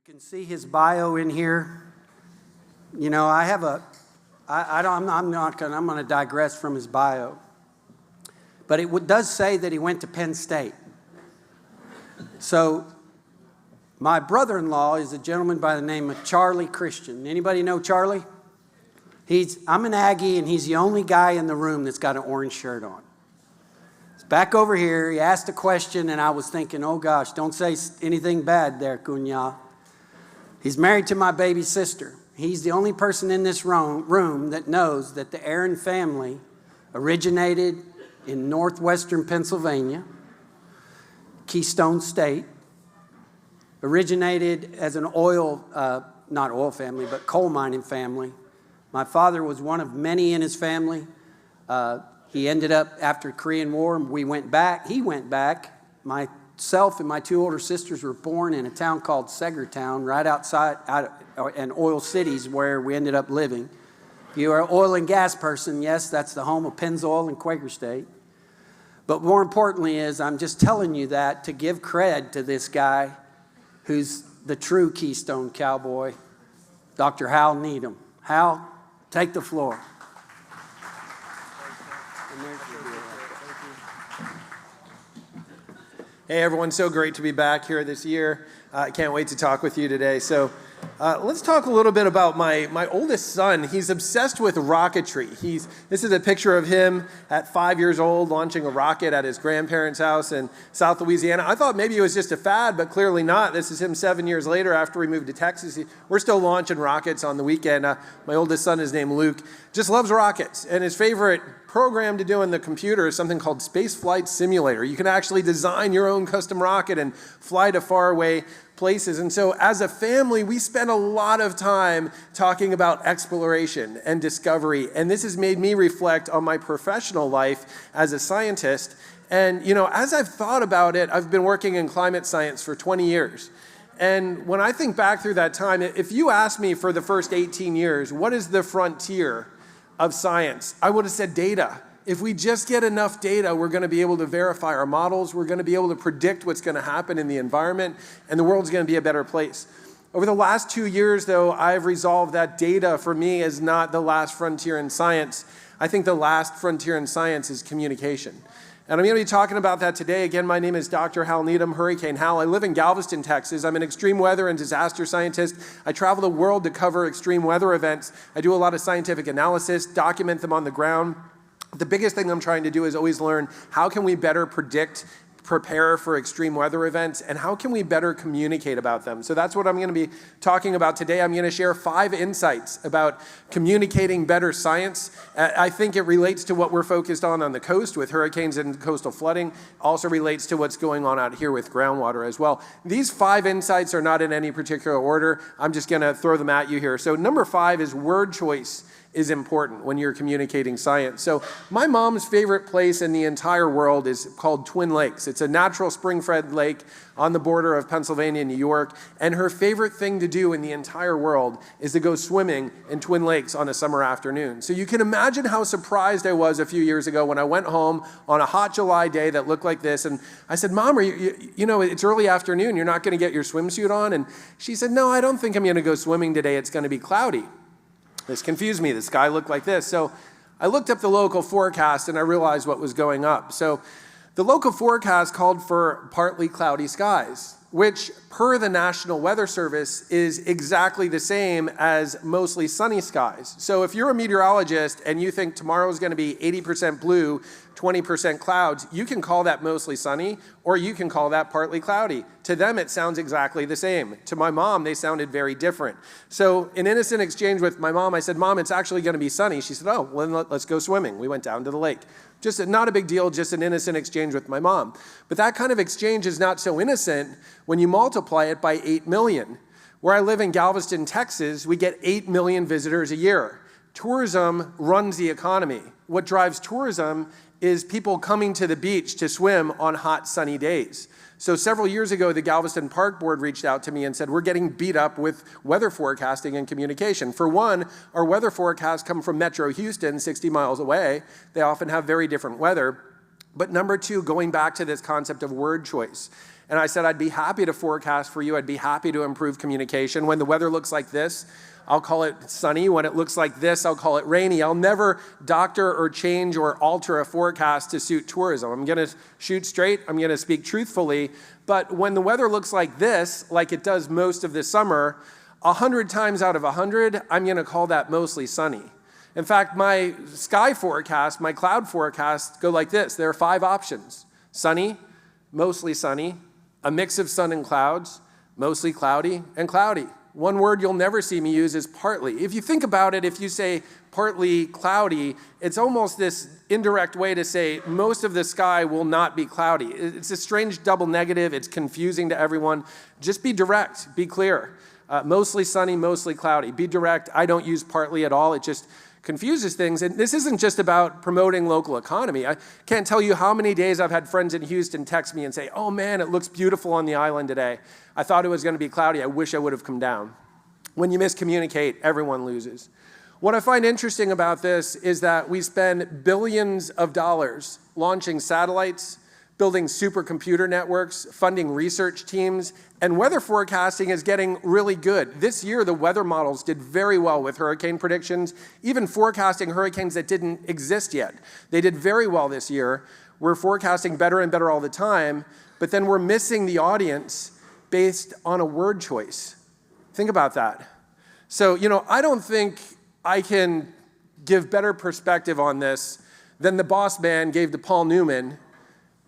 can see his bio in here. You know, I'm going to digress from his bio. But it does say that he went to Penn State. So my brother-in-law is a gentleman by the name of Charlie Christian. Anybody know Charlie? I'm an Aggie, and he's the only guy in the room that's got an orange shirt on. He's back over here. He asked a question, and I was thinking, oh gosh, don't say anything bad there, Cunha. He's married to my baby sister. He's the only person in this room that knows that the Aaron family originated in northwestern Pennsylvania, Keystone State, originated as an not oil family, but coal mining family. My father was one of many in his family. He ended up, after the Korean War, he went back. Myself and my two older sisters were born in a town called Segertown, right outside in Oil Cities, where we ended up living. If you are an oil and gas person, yes, that's the home of Pennzoil and Quaker State. But more importantly is, I'm just telling you that to give cred to this guy who's the true Keystone Cowboy, Dr. Hal Needham. Hal, take the floor. Hey everyone, so great to be back here this year. I can't wait to talk with you today. So let's talk a little bit about my oldest son. He's obsessed with rocketry. This is a picture of him at 5 years old launching a rocket at his grandparents' house in South Louisiana. I thought maybe it was just a fad, but clearly not. This is him 7 years later after we moved to Texas. We're still launching rockets on the weekend. My oldest son is named Luke, just loves rockets. And his favorite program to do in the computer is something called Space Flight Simulator. You can actually design your own custom rocket and fly to faraway places. And so as a family, we spend a lot of time talking about exploration and discovery. And this has made me reflect on my professional life as a scientist. And, you know, as I've thought about it, I've been working in climate science for 20 years. And when I think back through that time, if you asked me for the first 18 years, what is the frontier of science? I would have said data. If we just get enough data, we're going to be able to verify our models, we're going to be able to predict what's going to happen in the environment, and the world's going to be a better place. Over the last 2 years, though, I've resolved that data for me is not the last frontier in science. I think the last frontier in science is communication. And I'm going to be talking about that today. Again, my name is Dr. Hal Needham, Hurricane Hal. I live in Galveston, Texas. I'm an extreme weather and disaster scientist. I travel the world to cover extreme weather events. I do a lot of scientific analysis, document them on the ground. The biggest thing I'm trying to do is always learn how can we better prepare for extreme weather events, and how can we better communicate about them? So that's what I'm going to be talking about today. I'm going to share 5 insights about communicating better science. I think it relates to what we're focused on the coast with hurricanes and coastal flooding. Also relates to what's going on out here with groundwater as well. These 5 insights are not in any particular order. I'm just going to throw them at you here. So number 5 is word choice is important when you're communicating science. So my mom's favorite place in the entire world is called Twin Lakes. It's a natural spring-fed lake on the border of Pennsylvania and New York. And her favorite thing to do in the entire world is to go swimming in Twin Lakes on a summer afternoon. So you can imagine how surprised I was a few years ago when I went home on a hot July day that looked like this. And I said, Mom, you know, it's early afternoon. You're not going to get your swimsuit on? And she said, no, I don't think I'm going to go swimming today. It's going to be cloudy. This confused me. The sky looked like this. So I looked up the local forecast and I realized what was going up. So the local forecast called for partly cloudy skies, which per the National Weather Service is exactly the same as mostly sunny skies. So if you're a meteorologist and you think tomorrow's going to be 80% blue, 20% clouds, you can call that mostly sunny, or you can call that partly cloudy. To them, it sounds exactly the same. To my mom, they sounded very different. So in innocent exchange with my mom, I said, Mom, it's actually going to be sunny. She said, oh, well, then let's go swimming. We went down to the lake. Just not a big deal, just an innocent exchange with my mom. But that kind of exchange is not so innocent when you multiply it by 8 million. Where I live in Galveston, Texas, we get 8 million visitors a year. Tourism runs the economy. What drives tourism is people coming to the beach to swim on hot, sunny days. So several years ago, the Galveston Park Board reached out to me and said, we're getting beat up with weather forecasting and communication. For one, our weather forecasts come from Metro Houston, 60 miles away. They often have very different weather. But number 2, going back to this concept of word choice. And I said, I'd be happy to forecast for you. I'd be happy to improve communication. When the weather looks like this, I'll call it sunny. When it looks like this, I'll call it rainy. I'll never doctor or change or alter a forecast to suit tourism. I'm going to shoot straight. I'm going to speak truthfully. But when the weather looks like this, like it does most of this summer, 100 times out of 100, I'm going to call that mostly sunny. In fact, my sky forecast, my cloud forecast go like this. There are 5 options: sunny, mostly sunny, a mix of sun and clouds, mostly cloudy, and cloudy. One word you'll never see me use is partly. If you think about it, if you say partly cloudy, it's almost this indirect way to say most of the sky will not be cloudy. It's a strange double negative. It's confusing to everyone. Just be direct, be clear. Mostly sunny, mostly cloudy. Be direct. I don't use partly at all. It just confuses things. And this isn't just about promoting local economy. I can't tell you how many days I've had friends in Houston text me and say, oh man, it looks beautiful on the island today. I thought it was going to be cloudy. I wish I would have come down. When you miscommunicate, everyone loses. What I find interesting about this is that we spend billions of dollars launching satellites, building supercomputer networks, funding research teams, and weather forecasting is getting really good. This year, the weather models did very well with hurricane predictions, even forecasting hurricanes that didn't exist yet. They did very well this year. We're forecasting better and better all the time, but then we're missing the audience based on a word choice. Think about that. So, I don't think I can give better perspective on this than the boss man gave to Paul Newman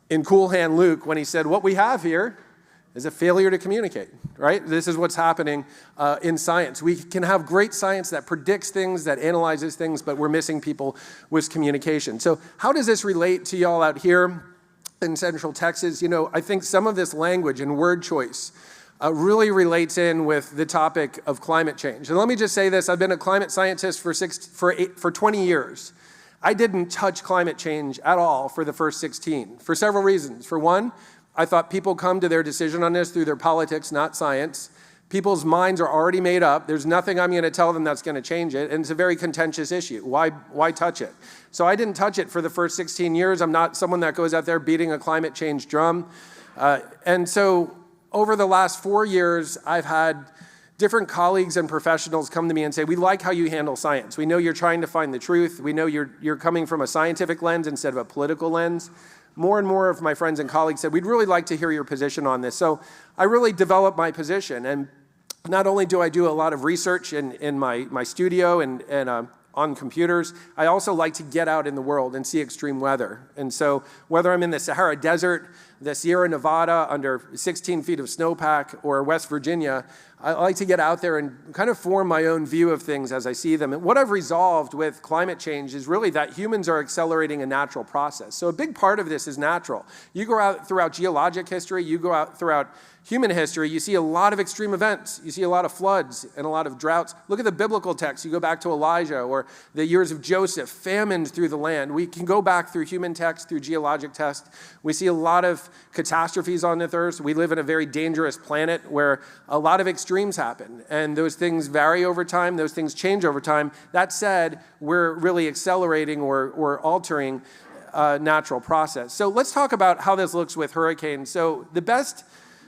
in Cool Hand Luke when he said, what we have here is a failure to communicate, right? This is what's happening in science. We can have great science that predicts things, that analyzes things, but we're missing people with communication. So how does this relate to y'all out here in Central Texas? I think some of this language and word choice really relates in with the topic of climate change. And let me just say this, I've been a climate scientist for 20 years. I didn't touch climate change at all for the first 16, for several reasons. For one, I thought people come to their decision on this through their politics, not science. People's minds are already made up. There's nothing I'm going to tell them that's going to change it, and it's a very contentious issue. Why touch it? So I didn't touch it for the first 16 years. I'm not someone that goes out there beating a climate change drum. And so over the last 4 years, I've had different colleagues and professionals come to me and say, we like how you handle science. We know you're trying to find the truth. We know you're coming from a scientific lens instead of a political lens. More and more of my friends and colleagues said, we'd really like to hear your position on this. So I really developed my position. And not only do I do a lot of research in my studio and on computers, I also like to get out in the world and see extreme weather. And so whether I'm in the Sahara Desert, the Sierra Nevada under 16 feet of snowpack, or West Virginia, I like to get out there and kind of form my own view of things as I see them. And what I've resolved with climate change is really that humans are accelerating a natural process. So a big part of this is natural. You go out throughout geologic history, you go out throughout human history, you see a lot of extreme events. You see a lot of floods and a lot of droughts. Look at the biblical text. You go back to Elijah or the years of Joseph, famines through the land. We can go back through human text, through geologic text. We see a lot of catastrophes on this earth. We live in a very dangerous planet where a lot of extremes happen, and those things vary over time. Those things change over time. That said, we're really accelerating or altering a natural process. So let's talk about how this looks with hurricanes. So the best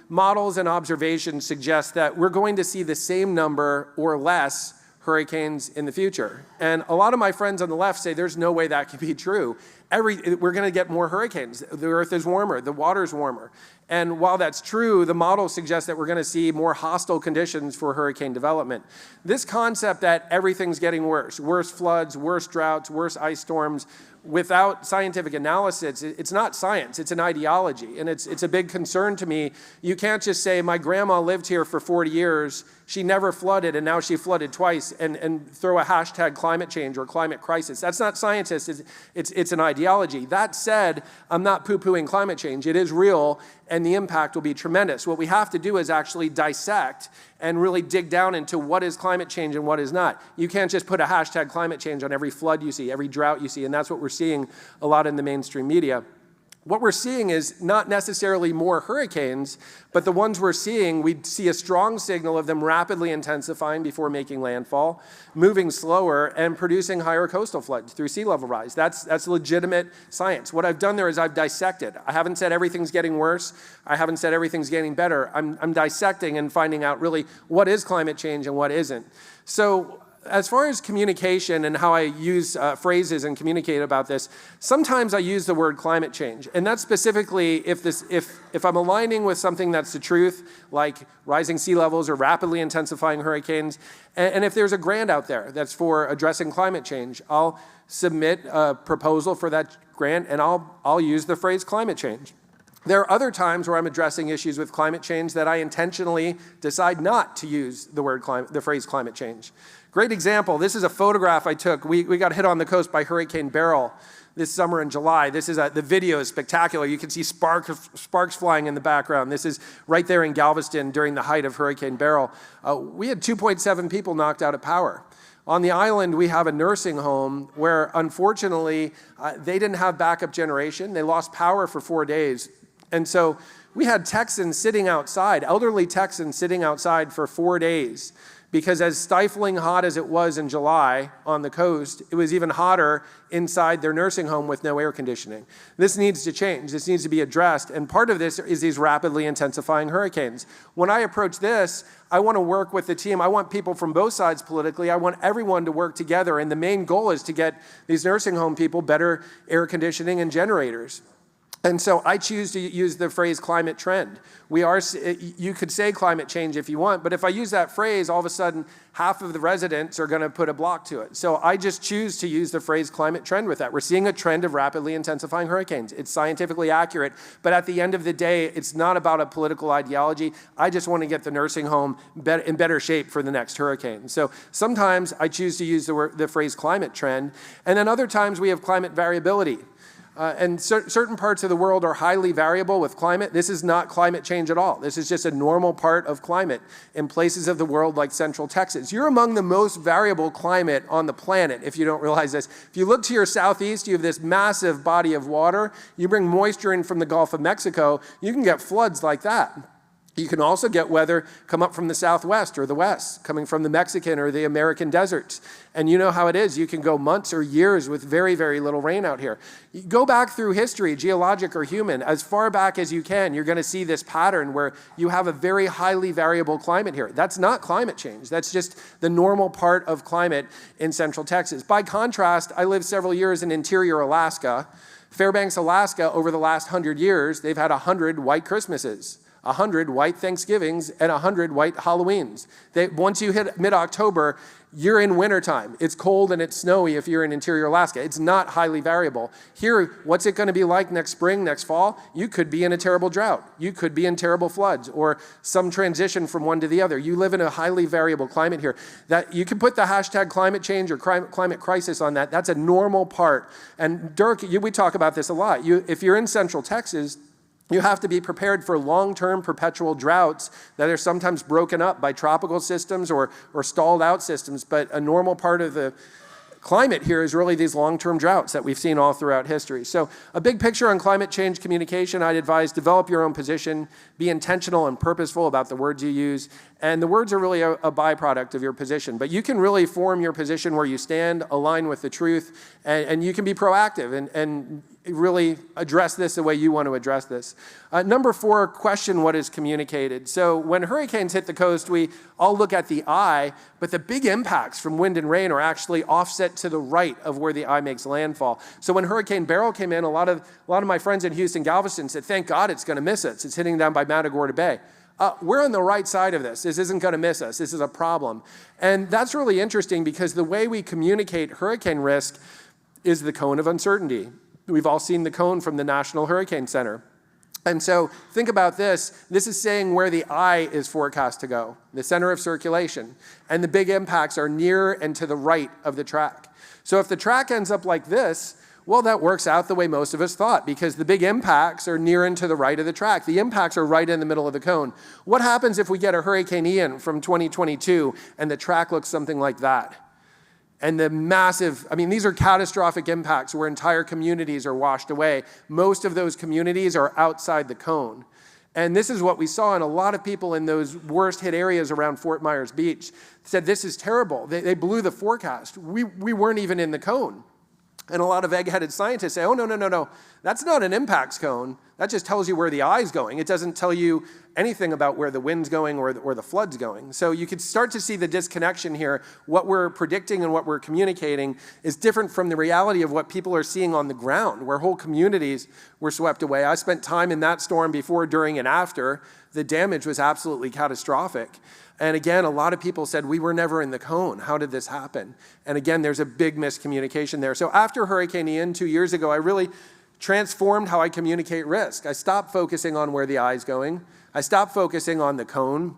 models and observations suggest that we're going to see the same number or less hurricanes in the future. And a lot of my friends on the left say there's no way that can be true. We're going to get more hurricanes. The earth is warmer, the water's warmer. And while that's true, the models suggest that we're going to see more hostile conditions for hurricane development. This concept that everything's getting worse floods, worse droughts, worse ice storms, without scientific analysis, it's not science, it's an ideology. And it's a big concern to me. You can't just say, my grandma lived here for 40 years, she never flooded, and now she flooded twice, and throw a hashtag climate change or climate crisis. That's not scientist, it's an ideology. That said, I'm not poo-pooing climate change. It is real, and the impact will be tremendous. What we have to do is actually dissect and really dig down into what is climate change and what is not. You can't just put a hashtag climate change on every flood you see, every drought you see, and that's what we're seeing a lot in the mainstream media. what we're seeing is not necessarily more hurricanes, but the ones we're seeing, we see a strong signal of them rapidly intensifying before making landfall, moving slower, and producing higher coastal floods through sea level rise. That's legitimate science. What I've done there is I've dissected. I haven't said everything's getting worse. I haven't said everything's getting better. I'm dissecting and finding out really what is climate change and what isn't. So as far as communication and how I use phrases and communicate about this, sometimes I use the word climate change. And that's specifically if I'm aligning with something that's the truth, like rising sea levels or rapidly intensifying hurricanes, and if there's a grant out there that's for addressing climate change, I'll submit a proposal for that grant and I'll use the phrase climate change. There are other times where I'm addressing issues with climate change that I intentionally decide not to use the phrase climate change. Great example, this is a photograph I took. We got hit on the coast by Hurricane Beryl this summer in July. The video is spectacular. You can see sparks flying in the background. This is right there in Galveston during the height of Hurricane Beryl. We had 2.7 people knocked out of power. On the island, we have a nursing home where, unfortunately, they didn't have backup generation. They lost power for 4 days. And so we had Texans sitting outside, elderly Texans sitting outside for 4 days, because as stifling hot as it was in July on the coast, it was even hotter inside their nursing home with no air conditioning. This needs to change. This needs to be addressed. And part of this is these rapidly intensifying hurricanes. When I approach this, I want to work with the team. I want people from both sides politically. I want everyone to work together. And the main goal is to get these nursing home people better air conditioning and generators. And so I choose to use the phrase climate trend. You could say climate change if you want, but if I use that phrase, all of a sudden, half of the residents are going to put a block to it. So I just choose to use the phrase climate trend with that. We're seeing a trend of rapidly intensifying hurricanes. It's scientifically accurate, but at the end of the day, it's not about a political ideology. I just want to get the nursing home in better shape for the next hurricane. So sometimes I choose to use the phrase climate trend, and then other times we have climate variability. And certain parts of the world are highly variable with climate. This is not climate change at all. This is just a normal part of climate in places of the world like Central Texas. You're among the most variable climate on the planet if you don't realize this. If you look to your southeast, you have this massive body of water. You bring moisture in from the Gulf of Mexico, you can get floods like that. You can also get weather come up from the southwest or the west, coming from the Mexican or the American deserts. And you know how it is. You can go months or years with very, very little rain out here. You go back through history, geologic or human, as far back as you can, you're going to see this pattern where you have a very highly variable climate here. That's not climate change. That's just the normal part of climate in Central Texas. By contrast, I lived several years in interior Alaska. Fairbanks, Alaska, over the last 100 years, they've had 100 white Christmases, 100 white Thanksgivings, and 100 white Halloweens. Once you hit mid-October, you're in wintertime. It's cold and it's snowy if you're in interior Alaska. It's not highly variable. Here, what's it going to be like next spring, next fall? You could be in a terrible drought. You could be in terrible floods or some transition from one to the other. You live in a highly variable climate here. That you can put the hashtag climate change or climate crisis on that. That's a normal part. And Dirk, we talk about this a lot. If you're in Central Texas, you have to be prepared for long-term perpetual droughts that are sometimes broken up by tropical systems or stalled out systems. But a normal part of the climate here is really these long-term droughts that we've seen all throughout history. So a big picture on climate change communication, I'd advise develop your own position, be intentional and purposeful about the words you use. And the words are really a byproduct of your position. But you can really form your position where you stand, align with the truth, and you can be proactive and really address this the way you want to address this. Number 4, question what is communicated. So when hurricanes hit the coast, we all look at the eye, but the big impacts from wind and rain are actually offset to the right of where the eye makes landfall. So when Hurricane Beryl came in, a lot of my friends in Houston, Galveston said, thank God it's going to miss us. It's hitting down by Matagorda Bay. We're on the right side of this. This isn't going to miss us. This is a problem. And that's really interesting because the way we communicate hurricane risk is the cone of uncertainty. We've all seen the cone from the National Hurricane Center. And so think about this. This is saying where the eye is forecast to go, the center of circulation. And the big impacts are near and to the right of the track. So if the track ends up like this, well, that works out the way most of us thought because the big impacts are near and to the right of the track. The impacts are right in the middle of the cone. What happens if we get a Hurricane Ian from 2022 and the track looks something like that? And the massive, these are catastrophic impacts where entire communities are washed away. Most of those communities are outside the cone. And this is what we saw, and a lot of people in those worst hit areas around Fort Myers Beach said, this is terrible. They blew the forecast. We weren't even in the cone. And a lot of egg-headed scientists say, oh, no. That's not an impacts cone. That just tells you where the eye's going. It doesn't tell you anything about where the wind's going or the flood's going. So you could start to see the disconnection here. What we're predicting and what we're communicating is different from the reality of what people are seeing on the ground, where whole communities were swept away. I spent time in that storm before, during, and after. The damage was absolutely catastrophic. And again, a lot of people said, we were never in the cone. How did this happen? And again, there's a big miscommunication there. So after Hurricane Ian 2 years ago, I really transformed how I communicate risk. I stopped focusing on where the eye's going. I stopped focusing on the cone.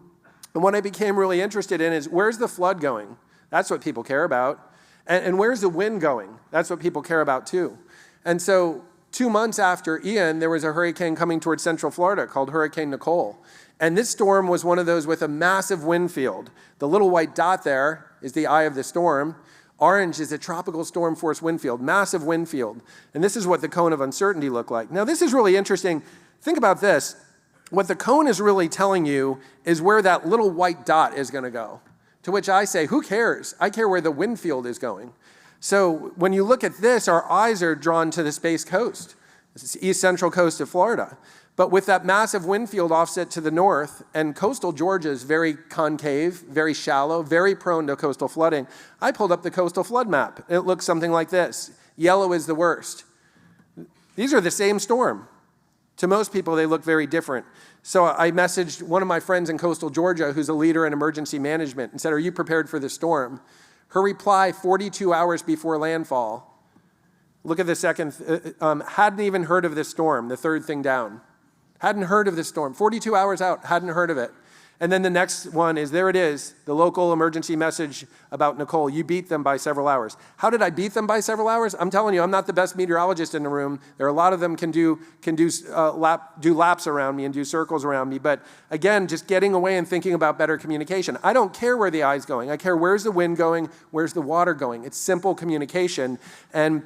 And what I became really interested in is, where's the flood going? That's what people care about. And where's the wind going? That's what people care about too. And so 2 months after Ian, there was a hurricane coming towards Central Florida called Hurricane Nicole. And this storm was one of those with a massive wind field. The little white dot there is the eye of the storm. Orange is a tropical storm force wind field, massive wind field. And this is what the cone of uncertainty looked like. Now, this is really interesting. Think about this. What the cone is really telling you is where that little white dot is going to go. To which I say, who cares? I care where the wind field is going. So when you look at this, our eyes are drawn to the Space Coast. This is the east central coast of Florida. But with that massive wind field offset to the north, and coastal Georgia is very concave, very shallow, very prone to coastal flooding, I pulled up the coastal flood map. It looks something like this. Yellow is the worst. These are the same storm. To most people, they look very different. So I messaged one of my friends in coastal Georgia, who's a leader in emergency management, and said, are you prepared for the storm? Her reply 42 hours before landfall, look at the second, hadn't even heard of this storm, the third thing down. Hadn't heard of this storm. 42 hours out, hadn't heard of it. And then the next one is, there it is, the local emergency message about Nicole. You beat them by several hours. How did I beat them by several hours? I'm telling you, I'm not the best meteorologist in the room. There are a lot of them can do laps around me and do circles around me. But again, just getting away and thinking about better communication. I don't care where the eye's going. I care where's the wind going, where's the water going. It's simple communication. And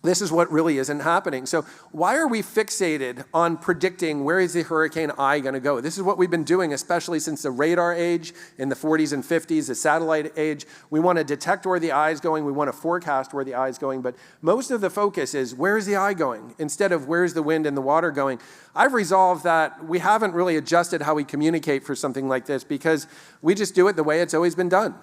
this is what really isn't happening. So why are we fixated on predicting where is the hurricane eye going to go? This is what we've been doing, especially since the radar age in the 40s and 50s, the satellite age. We want to detect where the eye is going. We want to forecast where the eye is going. But most of the focus is, where is the eye going? Instead of where's the wind and the water going? I've resolved that we haven't really adjusted how we communicate for something like this, because we just do it the way it's always been done.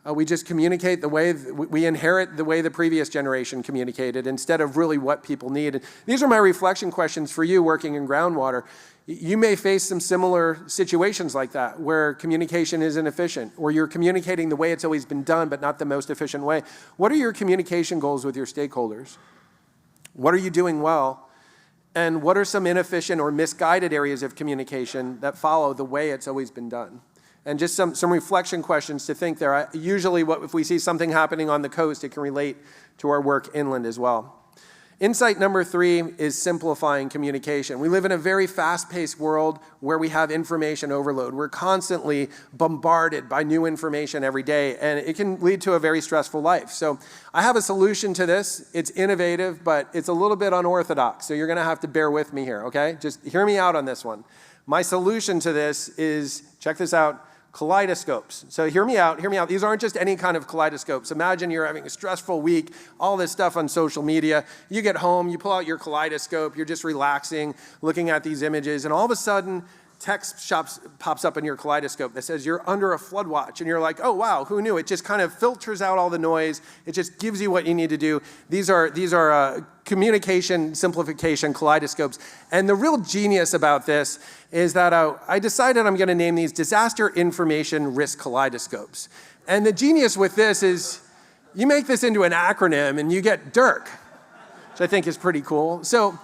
We just communicate the way, we inherit the way the previous generation communicated instead of really what people need. And these are my reflection questions for you working in groundwater. You may face some similar situations like that, where communication is inefficient, or you're communicating the way it's always been done, but not the most efficient way. What are your communication goals with your stakeholders? What are you doing well? And what are some inefficient or misguided areas of communication that follow the way it's always been done? And just some reflection questions to think there. Usually if we see something happening on the coast, it can relate to our work inland as well. Insight number 3 is simplifying communication. We live in a very fast-paced world where we have information overload. We're constantly bombarded by new information every day, and it can lead to a very stressful life. So I have a solution to this. It's innovative, but it's a little bit unorthodox, so you're going to have to bear with me here, okay? Just hear me out on this one. My solution to this is, check this out, kaleidoscopes. So hear me out, hear me out. These aren't just any kind of kaleidoscopes. Imagine you're having a stressful week, all this stuff on social media. You get home, you pull out your kaleidoscope, you're just relaxing, looking at these images, and all of a sudden, text pops up in your kaleidoscope that says you're under a flood watch, and you're like, oh wow, who knew? It just kind of filters out all the noise. It just gives you what you need to do. These are communication simplification kaleidoscopes. And the real genius about this is that I decided I'm going to name these disaster information risk kaleidoscopes. And the genius with this is you make this into an acronym and you get DIRC, which I think is pretty cool. So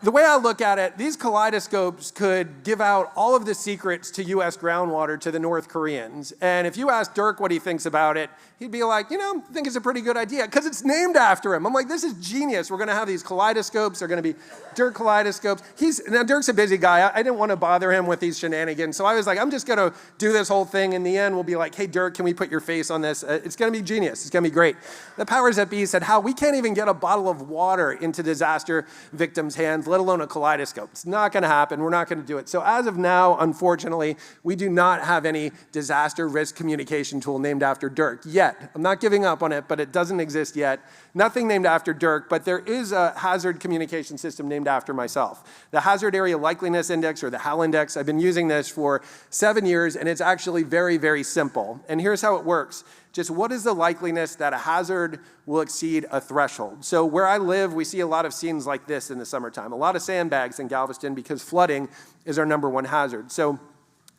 the way I look at it, these kaleidoscopes could give out all of the secrets to U.S. groundwater to the North Koreans. And if you ask Dirk what he thinks about it, he'd be like, I think it's a pretty good idea because it's named after him. I'm like, this is genius. We're going to have these kaleidoscopes. They're going to be Dirk kaleidoscopes. Now, Dirk's a busy guy. I didn't want to bother him with these shenanigans. So I was like, I'm just going to do this whole thing. In the end, we'll be like, hey, Dirk, can we put your face on this? It's going to be genius. It's going to be great. The powers that be said, how we can't even get a bottle of water into disaster victims' hands, let alone a kaleidoscope. It's not going to happen. We're not going to do it. So as of now, unfortunately, we do not have any disaster risk communication tool named after Dirk yet. I'm not giving up on it, but it doesn't exist yet. Nothing named after Dirk, but there is a hazard communication system named after myself. The Hazard Area Likeliness Index, or the HAL Index, I've been using this for 7 years, and it's actually very, very simple. And here's how it works. Just what is the likeliness that a hazard will exceed a threshold? So where I live, we see a lot of scenes like this in the summertime. A lot of sandbags in Galveston because flooding is our #1 hazard. So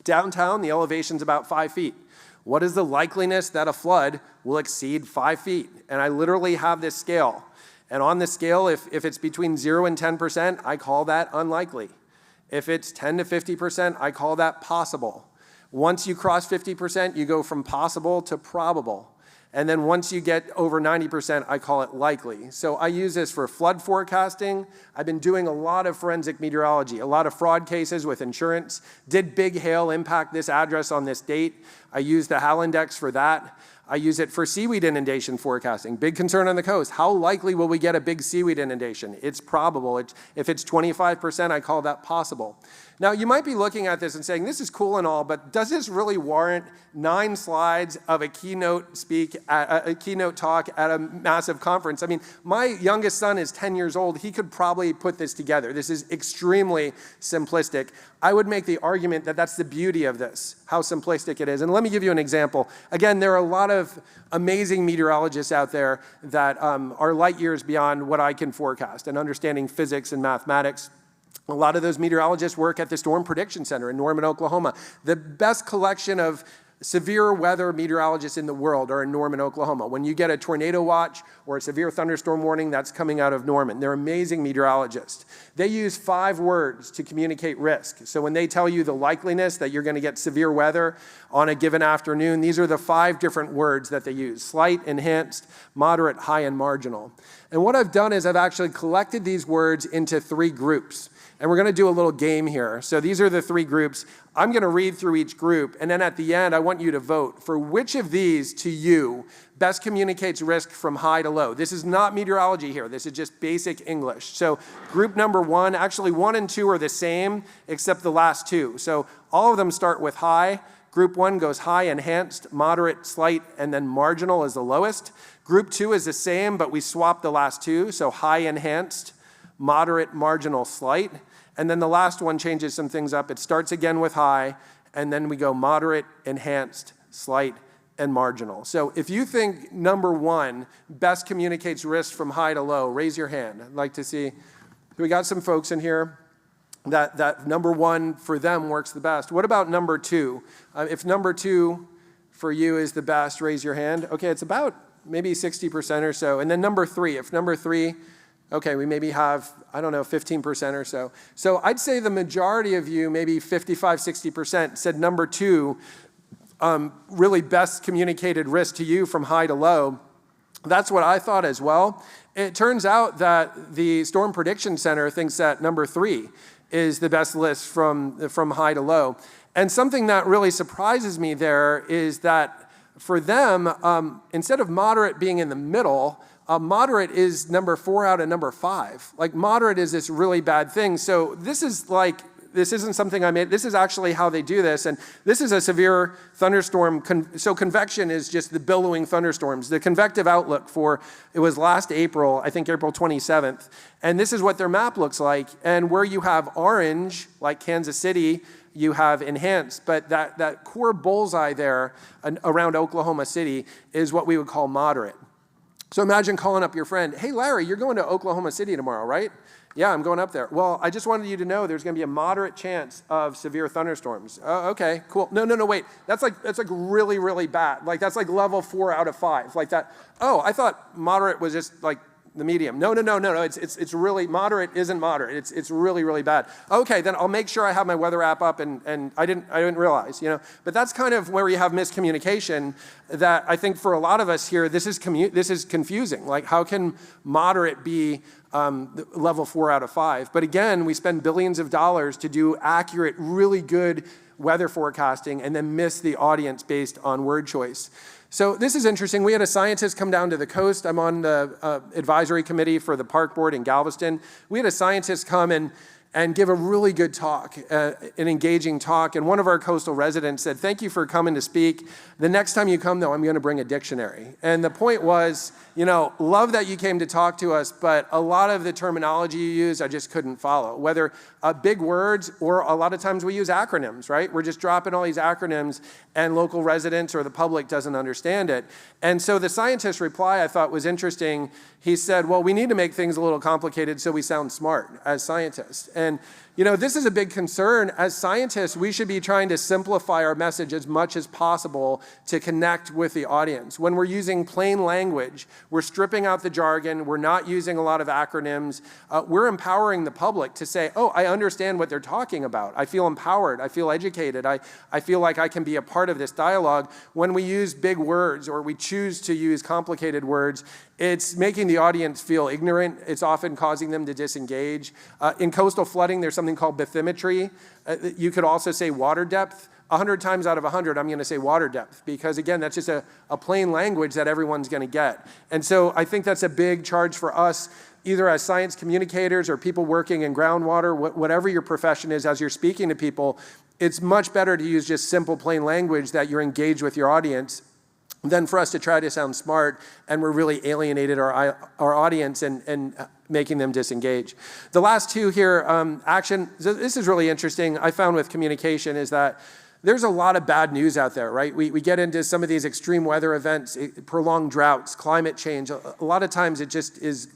downtown, the elevation's about 5 feet. What is the likeliness that a flood will exceed 5 feet? And I literally have this scale. And on this scale, if it's between 0 and 10%, I call that unlikely. If it's 10 to 50%, I call that possible. Once you cross 50%, you go from possible to probable. And then once you get over 90%, I call it likely. So I use this for flood forecasting. I've been doing a lot of forensic meteorology, a lot of fraud cases with insurance. Did big hail impact this address on this date? I use the HAL index for that. I use it for seaweed inundation forecasting. Big concern on the coast. How likely will we get a big seaweed inundation? It's probable. If it's 25%, I call that possible. Now, you might be looking at this and saying, this is cool and all, but does this really warrant 9 slides of a keynote talk at a massive conference? I mean, my youngest son is 10 years old. He could probably put this together. This is extremely simplistic. I would make the argument that that's the beauty of this, how simplistic it is. And let me give you an example. Again, there are a lot of amazing meteorologists out there that are light years beyond what I can forecast and understanding physics and mathematics. A lot of those meteorologists work at the Storm Prediction Center in Norman, Oklahoma. The best collection of severe weather meteorologists in the world are in Norman, Oklahoma. When you get a tornado watch or a severe thunderstorm warning, that's coming out of Norman. They're amazing meteorologists. They use 5 words to communicate risk. So when they tell you the likeliness that you're going to get severe weather on a given afternoon, these are the 5 different words that they use: slight, enhanced, moderate, high, and marginal. And what I've done is I've actually collected these words into 3 groups. And we're going to do a little game here. So these are the 3 groups. I'm going to read through each group, and then at the end, I want you to vote for which of these to you best communicates risk from high to low. This is not meteorology here. This is just basic English. So group number 1, actually 1 and 2 are the same, except the last 2. So all of them start with high. Group 1 goes high, enhanced, moderate, slight, and then marginal is the lowest. Group 2 is the same, but we swap the last 2. So high, enhanced, moderate, marginal, slight. And then the last one changes some things up. It starts again with high, and then we go moderate, enhanced, slight, and marginal. So if you think number 1 best communicates risk from high to low, raise your hand. I'd like to see. We got some folks in here that number 1 for them works the best. What about number 2? If number 2 for you is the best, raise your hand. Okay, it's about maybe 60% or so. And then number 3, if number 3, okay, we maybe have, 15% or so. So I'd say the majority of you, maybe 55, 60%, said number 2 really best communicated risk to you from high to low. That's what I thought as well. It turns out that the Storm Prediction Center thinks that number 3 is the best list from high to low. And something that really surprises me there is that for them, instead of moderate being in the middle, moderate is number 4 out of number 5. Like moderate is this really bad thing. So this isn't something I made. This is actually how they do this. And this is a severe thunderstorm. So convection is just the billowing thunderstorms. The convective outlook it was last April, I think April 27th. And this is what their map looks like. And where you have orange, like Kansas City, you have enhanced. But that core bullseye there around Oklahoma City is what we would call moderate. So imagine calling up your friend, hey, Larry, you're going to Oklahoma City tomorrow, right? Yeah, I'm going up there. Well, I just wanted you to know there's going to be a moderate chance of severe thunderstorms. Okay, cool. No, wait. That's like really, really bad. Like that's like level 4 out of 5. Like that. Oh, I thought moderate was just like The medium. No. It's really moderate. Isn't moderate. It's really, really bad. Okay, then I'll make sure I have my weather app up, and I didn't realize, But that's kind of where you have miscommunication. That I think for a lot of us here, this is confusing. Like, how can moderate be level 4 out of 5? But again, we spend billions of dollars to do accurate, really good weather forecasting, and then miss the audience based on word choice. So this is interesting. We had a scientist come down to the coast. I'm on the advisory committee for the park board in Galveston. We had a scientist come and give a really good talk, an engaging talk. And one of our coastal residents said, "Thank you for coming to speak. The next time you come, though, I'm going to bring a dictionary." And the point was, love that you came to talk to us, but a lot of the terminology you use, I just couldn't follow. Whether big words, or a lot of times we use acronyms, right? We're just dropping all these acronyms, and local residents or the public doesn't understand it. And so the scientist's reply I thought was interesting. He said, well, we need to make things a little complicated so we sound smart as scientists. And this is a big concern. As scientists, we should be trying to simplify our message as much as possible to connect with the audience. When we're using plain language, we're stripping out the jargon, we're not using a lot of acronyms, we're empowering the public to say, oh, I understand what they're talking about. I feel empowered, I feel educated, I feel like I can be a part of this dialogue. When we use big words or we choose to use complicated words, it's making the audience feel ignorant. It's often causing them to disengage. In coastal flooding, there's something called bathymetry. You could also say water depth. 100 times out of 100, I'm going to say water depth because, again, that's just a plain language that everyone's going to get. And so I think that's a big charge for us, either as science communicators or people working in groundwater, whatever your profession is, as you're speaking to people, it's much better to use just simple, plain language that you're engaged with your audience than for us to try to sound smart and we're really alienated our audience and making them disengage. The last two here, action. This is really interesting. I found with communication is that there's a lot of bad news out there, right? We get into some of these extreme weather events, prolonged droughts, climate change. A lot of times it just is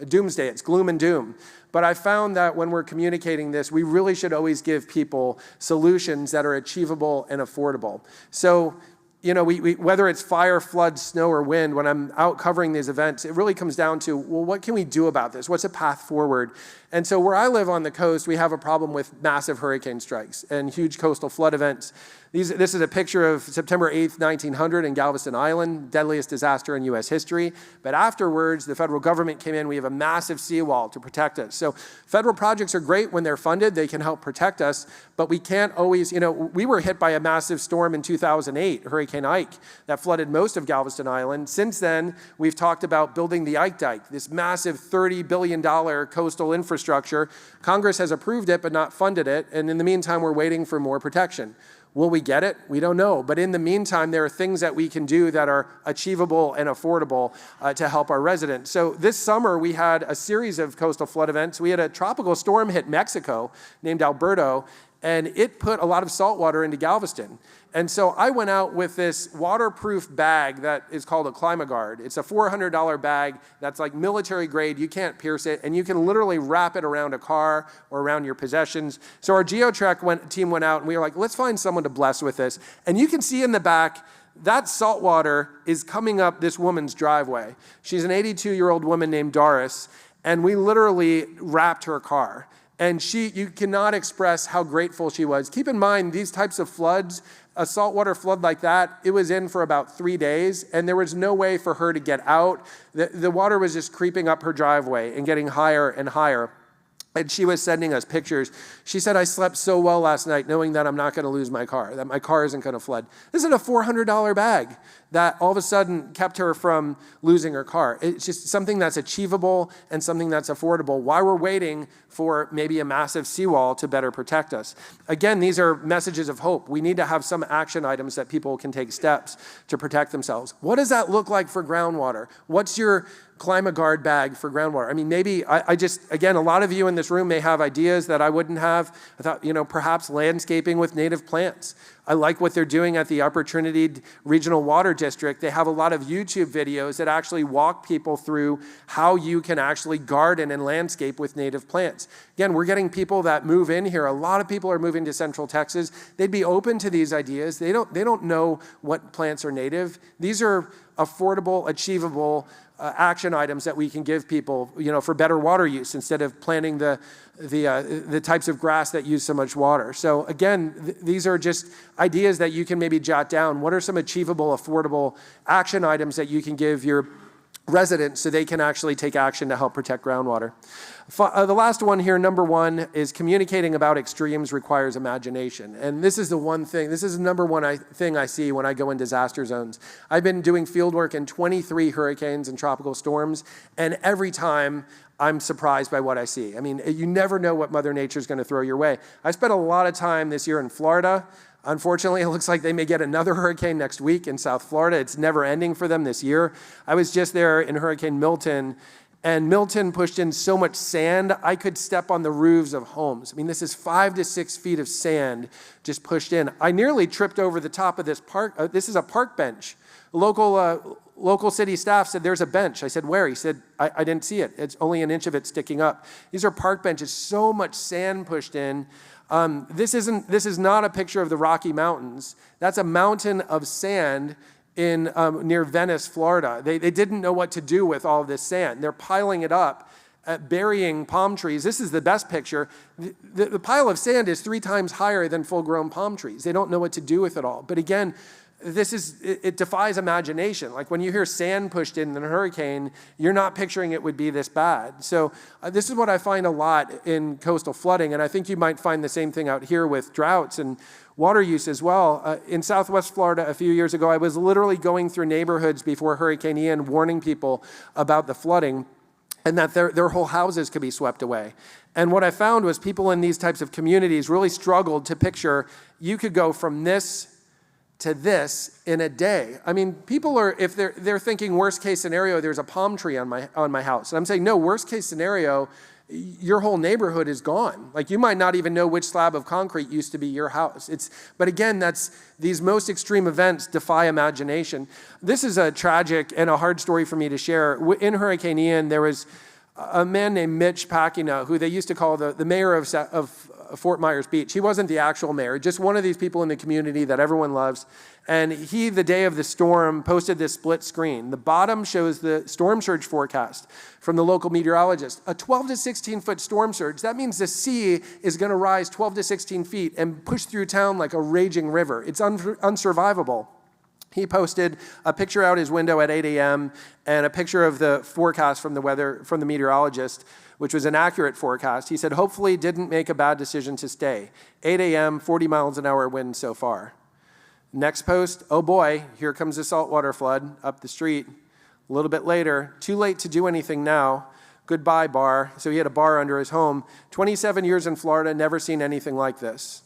doomsday. It's gloom and doom. But I found that when we're communicating this, we really should always give people solutions that are achievable and affordable. So, whether it's fire, flood, snow, or wind, when I'm out covering these events, it really comes down to, well, what can we do about this? What's a path forward? And so where I live on the coast, we have a problem with massive hurricane strikes and huge coastal flood events. This is a picture of September 8th, 1900 in Galveston Island, deadliest disaster in U.S. history. But afterwards, the federal government came in. We have a massive seawall to protect us. So federal projects are great when they're funded. They can help protect us. But we can't always, we were hit by a massive storm in 2008, Hurricane Ike, that flooded most of Galveston Island. Since then, we've talked about building the Ike Dike, this massive $30 billion coastal infrastructure. Congress has approved it, but not funded it. And in the meantime, we're waiting for more protection. Will we get it? We don't know. But in the meantime, there are things that we can do that are achievable and affordable to help our residents. So this summer, we had a series of coastal flood events. We had a tropical storm hit Mexico named Alberto, and it put a lot of salt water into Galveston. And so I went out with this waterproof bag that is called a ClimaGuard. It's a $400 bag that's like military grade. You can't pierce it, and you can literally wrap it around a car or around your possessions. So our GeoTrek team went out, and we were like, let's find someone to bless with this. And you can see in the back, that salt water is coming up this woman's driveway. She's an 82-year-old woman named Doris, and we literally wrapped her car. And you cannot express how grateful she was. Keep in mind, these types of floods, a saltwater flood like that, it was in for about 3 days, and there was no way for her to get out. The water was just creeping up her driveway and getting higher and higher. And she was sending us pictures. She said, I slept so well last night knowing that I'm not going to lose my car, that my car isn't going to flood. This is a $400 bag that all of a sudden kept her from losing her car. It's just something that's achievable and something that's affordable while we're waiting for maybe a massive seawall to better protect us. Again, these are messages of hope. We need to have some action items that people can take steps to protect themselves. What does that look like for groundwater? What's your ClimaGuard bag for groundwater? I mean, maybe again, a lot of you in this room may have ideas that I wouldn't have. I thought, perhaps landscaping with native plants. I like what they're doing at the Upper Trinity Regional Water District. They have a lot of YouTube videos that actually walk people through how you can actually garden and landscape with native plants. Again, we're getting people that move in here. A lot of people are moving to Central Texas. They'd be open to these ideas. They don't know what plants are native. These are affordable, achievable action items that we can give people, for better water use instead of planting the types of grass that use so much water. So again, these are just ideas that you can maybe jot down. What are some achievable, affordable action items that you can give your residents so they can actually take action to help protect groundwater? The last one here, number one, is communicating about extremes requires imagination. And this is the one thing, this is the number one thing I see when I go in disaster zones. I've been doing field work in 23 hurricanes and tropical storms, and every time I'm surprised by what I see. I mean, you never know what Mother Nature is going to throw your way. I spent a lot of time this year in Florida. Unfortunately, it looks like they may get another hurricane next week in South Florida. It's never ending for them this year. I was just there in Hurricane Milton, and Milton pushed in so much sand, I could step on the roofs of homes. I mean, this is 5 to 6 feet of sand just pushed in. I nearly tripped over the top of this park. This is a park bench. Local city staff said, there's a bench. I said, where? He said, I didn't see it. It's only an inch of it sticking up. These are park benches, so much sand pushed in. This is not a picture of the Rocky Mountains. That's a mountain of sand in near Venice, Florida. They didn't know what to do with all of this sand. They're piling it up, burying palm trees. This is the best picture. The pile of sand is 3 times higher than full-grown palm trees. They don't know what to do with it all. But again, it defies imagination. Like when you hear sand pushed in a hurricane, you're not picturing it would be this bad. So this is what I find a lot in coastal flooding, and I think you might find the same thing out here with droughts and water use as well. In Southwest Florida a few years ago, I was literally going through neighborhoods before Hurricane Ian, warning people about the flooding and that their whole houses could be swept away. And what I found was people in these types of communities really struggled to picture you could go from this to this in a day. I mean, people are, if they're thinking worst case scenario, there's a palm tree on my house. And I'm saying, no, worst case scenario, your whole neighborhood is gone. Like you might not even know which slab of concrete used to be your house. But again, these most extreme events defy imagination. This is a tragic and a hard story for me to share. In Hurricane Ian, there was a man named Mitch Pacina, who they used to call the mayor of Fort Myers Beach. He wasn't the actual mayor, just one of these people in the community that everyone loves. And he, the day of the storm, posted this split screen. The bottom shows the storm surge forecast from the local meteorologist. A 12 to 16 foot storm surge, that means the sea is going to rise 12 to 16 feet and push through town like a raging river. It's unsurvivable. He posted a picture out his window at 8 a.m. and a picture of the forecast from the meteorologist, which was an accurate forecast. He said, hopefully didn't make a bad decision to stay. 8 a.m., 40 miles an hour wind so far. Next post, oh boy, here comes the saltwater flood up the street. A little bit later, too late to do anything now. Goodbye, bar. So he had a bar under his home. 27 years in Florida, never seen anything like this.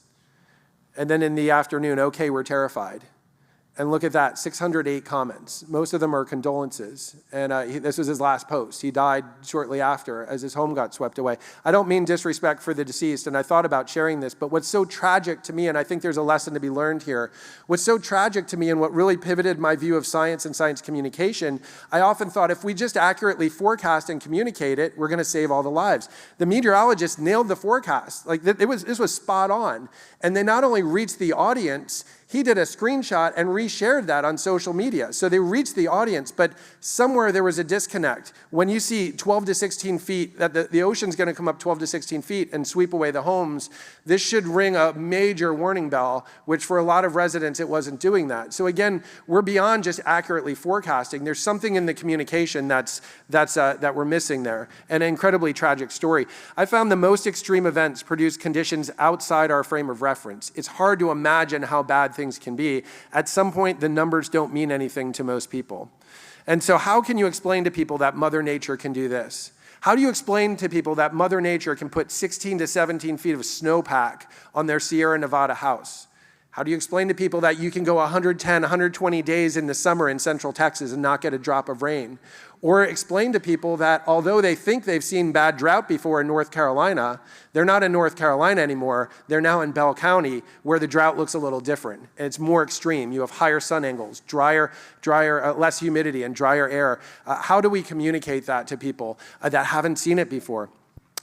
And then in the afternoon, okay, we're terrified. And look at that, 608 comments. Most of them are condolences. And this was his last post. He died shortly after as his home got swept away. I don't mean disrespect for the deceased, and I thought about sharing this, but what's so tragic to me, and I think there's a lesson to be learned here, what's so tragic to me and what really pivoted my view of science and science communication, I often thought if we just accurately forecast and communicate it, we're gonna save all the lives. The meteorologist nailed the forecast. Like this was spot on. And they not only reached the audience, he did a screenshot and reshared that on social media. So they reached the audience, but somewhere there was a disconnect. When you see 12 to 16 feet, that the ocean's gonna come up 12 to 16 feet and sweep away the homes, this should ring a major warning bell, which for a lot of residents, it wasn't doing that. So again, we're beyond just accurately forecasting. There's something in the communication that we're missing there. An incredibly tragic story. I found the most extreme events produce conditions outside our frame of reference. It's hard to imagine how bad things can be. At some point, the numbers don't mean anything to most people. And so how can you explain to people that Mother Nature can do this? How do you explain to people that Mother Nature can put 16 to 17 feet of snowpack on their Sierra Nevada house? How do you explain to people that you can go 110, 120 days in the summer in Central Texas and not get a drop of rain? Or explain to people that although they think they've seen bad drought before in North Carolina, they're not in North Carolina anymore. They're now in Bell County, where the drought looks a little different. It's more extreme. You have higher sun angles, drier, less humidity and drier air. How do we communicate that to people that haven't seen it before?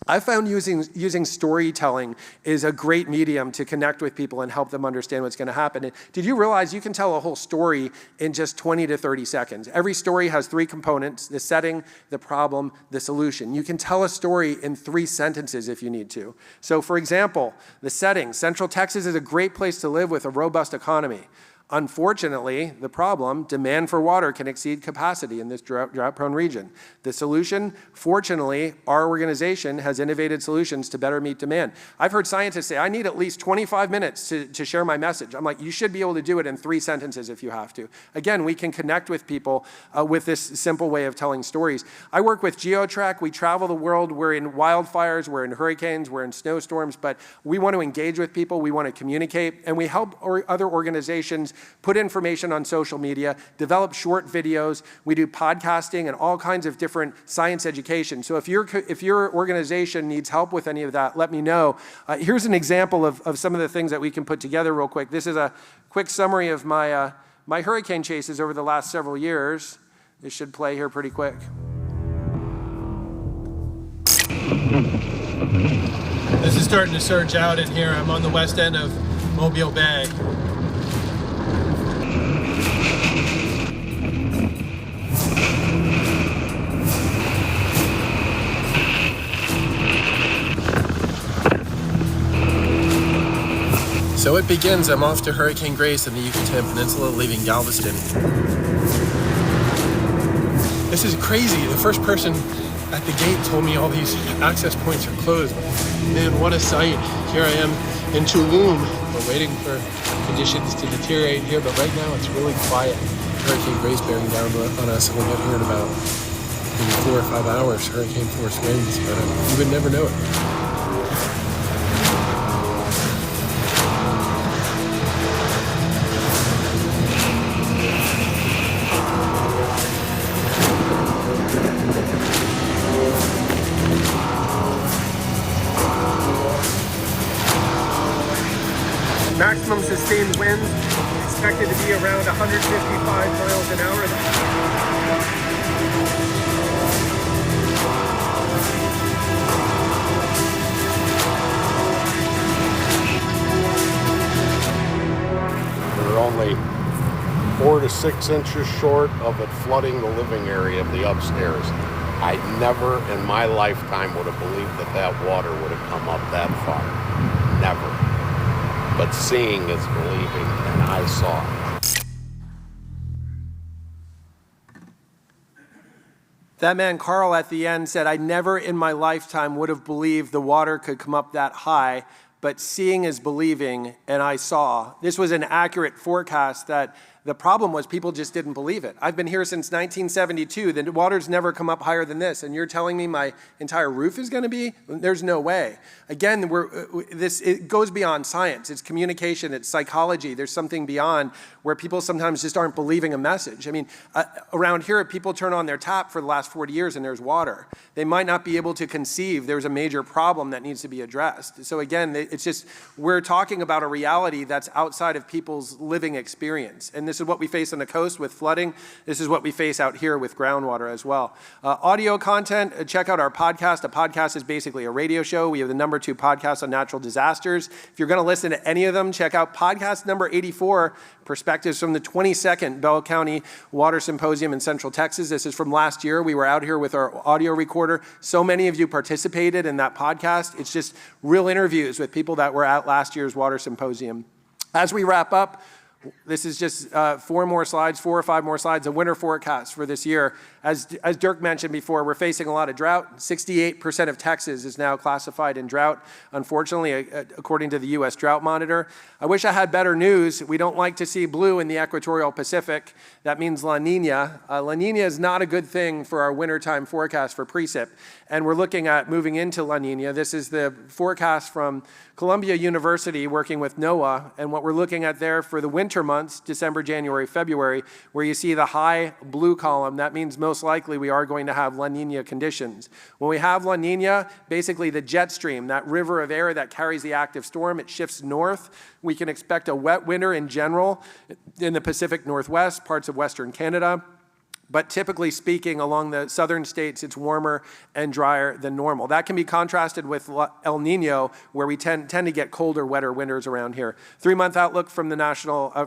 I found using storytelling is a great medium to connect with people and help them understand what's going to happen. And did you realize you can tell a whole story in just 20 to 30 seconds? Every story has 3 components: the setting, the problem, the solution. You can tell a story in 3 sentences if you need to. So for example, the setting: Central Texas is a great place to live with a robust economy. Unfortunately, the problem: demand for water can exceed capacity in this drought-prone region. The solution: fortunately, our organization has innovated solutions to better meet demand. I've heard scientists say, I need at least 25 minutes to share my message. I'm like, you should be able to do it in 3 sentences if you have to. Again, we can connect with people with this simple way of telling stories. I work with GeoTrack. We travel the world. We're in wildfires, we're in hurricanes, we're in snowstorms, but we want to engage with people, we want to communicate, and we help other organizations put information on social media, develop short videos. We do podcasting and all kinds of different science education. So if your organization needs help with any of that, let me know. Here's an example of some of the things that we can put together real quick. This is a quick summary of my hurricane chases over the last several years. This should play here pretty quick. This is starting to surge out in here. I'm on the west end of Mobile Bay. So it begins. I'm off to Hurricane Grace in the Yucatan Peninsula, leaving Galveston. This is crazy. The first person at the gate told me all these access points are closed. Man, what a sight. Here I am in Tulum. We're waiting for conditions to deteriorate here, but right now it's really quiet. Hurricane Grace bearing down on us, and we'll get here in about maybe 4 or 5 hours. Hurricane force winds, but you would never know it. Maximum sustained winds expected to be around 155 miles an hour. We're only 4 to 6 inches short of it flooding the living area of the upstairs. I never in my lifetime would have believed that water would have come up that far. Never. But seeing is believing, and I saw it. That man, Carl, at the end said, I never in my lifetime would have believed the water could come up that high, but seeing is believing, and I saw. This was an accurate forecast. That the problem was people just didn't believe it. I've been here since 1972. The water's never come up higher than this, and you're telling me my entire roof is going to be? There's no way. Again, it goes beyond science. It's communication. It's psychology. There's something beyond where people sometimes just aren't believing a message. I mean, around here, people turn on their tap for the last 40 years, and there's water. They might not be able to conceive there's a major problem that needs to be addressed. So again, it's just, we're talking about a reality that's outside of people's living experience. And this is what we face on the coast with flooding. This is what we face out here with groundwater as well. Audio content, check out our podcast. A podcast is basically a radio show. We have the #2 podcast on natural disasters. If you're going to listen to any of them, check out podcast number 84, Perspectives from the 22nd Bell County Water Symposium in Central Texas. This is from last year. We were out here with our audio recorder. So many of you participated in that podcast. It's just real interviews with people that were at last year's Water Symposium. As we wrap up, this is just 4 or 5 more slides, a winter forecast for this year. As Dirk mentioned before, we're facing a lot of drought. 68% of Texas is now classified in drought, unfortunately, according to the U.S. Drought Monitor. I wish I had better news. We don't like to see blue in the equatorial Pacific. That means La Nina. La Nina is not a good thing for our wintertime forecast for precip. And we're looking at moving into La Nina. This is the forecast from Columbia University working with NOAA. And what we're looking at there for the winter months, December, January, February, where you see the high blue column, that means most likely we are going to have La Nina conditions. When we have La Nina, basically the jet stream, that river of air that carries the active storm, it shifts north. We can expect a wet winter in general in the Pacific Northwest, parts of Western Canada. But typically speaking, along the southern states, it's warmer and drier than normal. That can be contrasted with El Nino, where we tend to get colder, wetter winters around here. 3-month outlook from the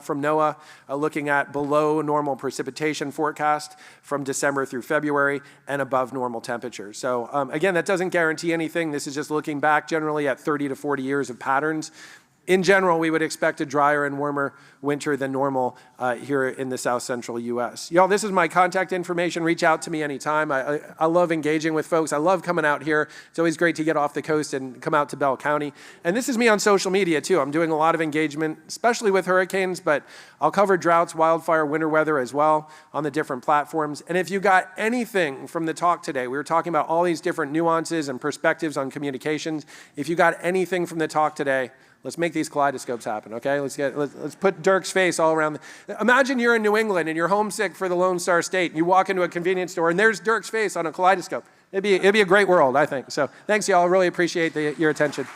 from NOAA, looking at below normal precipitation forecast from December through February and above normal temperatures. So again, that doesn't guarantee anything. This is just looking back generally at 30 to 40 years of patterns. In general, we would expect a drier and warmer winter than normal here in the south central U.S. Y'all, this is my contact information. Reach out to me anytime. I love engaging with folks. I love coming out here. It's always great to get off the coast and come out to Bell County. And this is me on social media, too. I'm doing a lot of engagement, especially with hurricanes, but I'll cover droughts, wildfire, winter weather as well on the different platforms. And if you got anything from the talk today, we were talking about all these different nuances and perspectives on communications. If you got anything from the talk today, let's make these kaleidoscopes happen, okay? Let's put Dirk's face all around. Imagine you're in New England and you're homesick for the Lone Star State, and you walk into a convenience store and there's Dirk's face on a kaleidoscope. It'd be a great world, I think. So thanks, y'all. I really appreciate your attention.